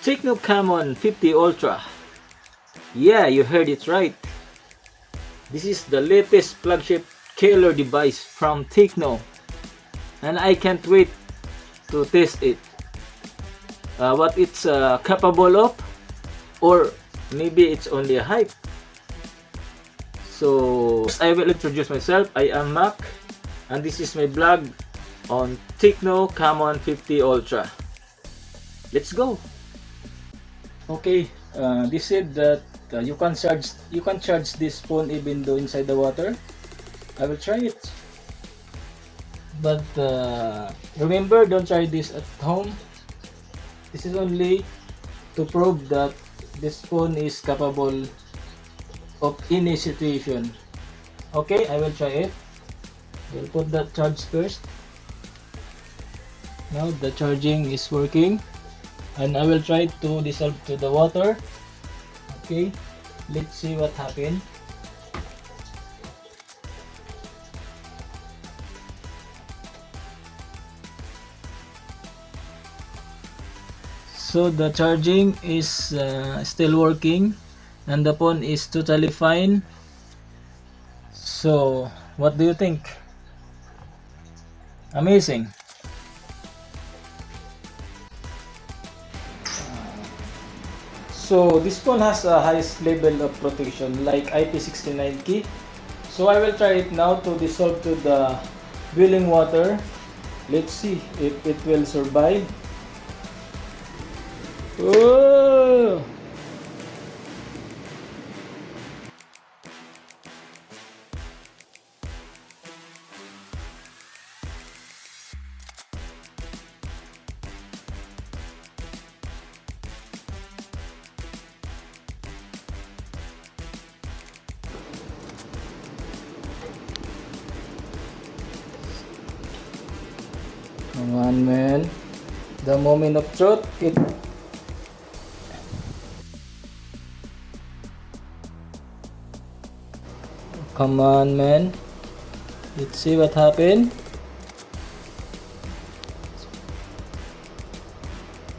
Tecno Camon 50 Ultra. Yeah, you heard it right. This is the latest flagship killer device from Tecno, and I can't wait to test it. What it's capable of, or maybe it's only a hype. So I will introduce myself. I am Mac, and this is my blog on Tecno Camon 50 Ultra. Let's go. Okay, they said that you can charge this phone even though inside the water. I will try it, but remember, don't try this at home. This is only to prove that this phone is capable of any situation. Okay, I will try it. We'll put that charge first. Now the charging is working, and I will try to dissolve to the water. Okay, let's see what happened. So the charging is still working, and the phone is totally fine. So what do you think? Amazing. So this phone has a highest level of protection, like IP69 key. So I will try it now to dissolve to the boiling water. Let's see if it will survive. Oh! Come on, man. The moment of truth. Come on, man. Let's see what happened.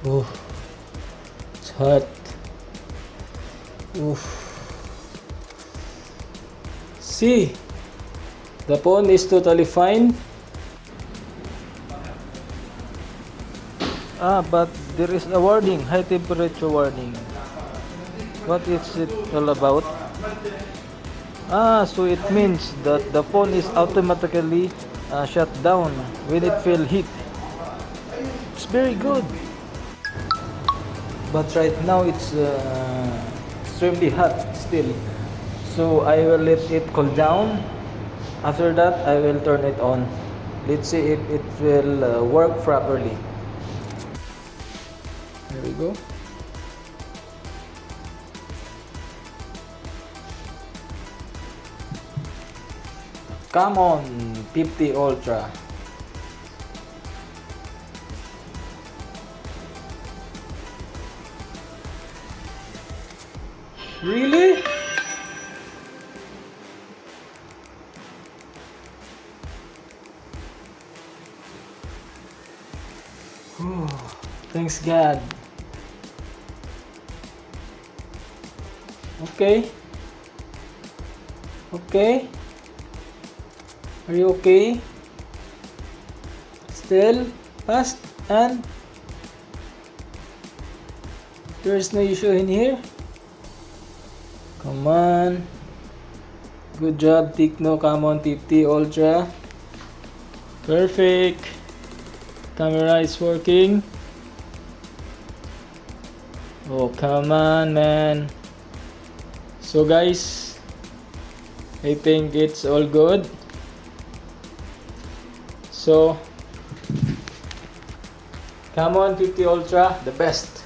Oh, it's hot. Oof. See, the phone is totally fine. But there is a warning, high temperature warning. What is it all about? So it means that the phone is automatically shut down when it feel heat. It's very good. But right now it's extremely hot still. So I will let it cool down. After that, I will turn it on. Let's see if it will work properly. There we go. Camon 50 Ultra. Really? Whew, thanks God. Okay. Okay. Are you okay? Still fast, and there is no issue in here. Come on. Good job, Tecno Camon 50 Ultra. Perfect. Camera is working. Oh, come on, man. So guys, I think it's all good. So, Camon 50 Ultra, the best.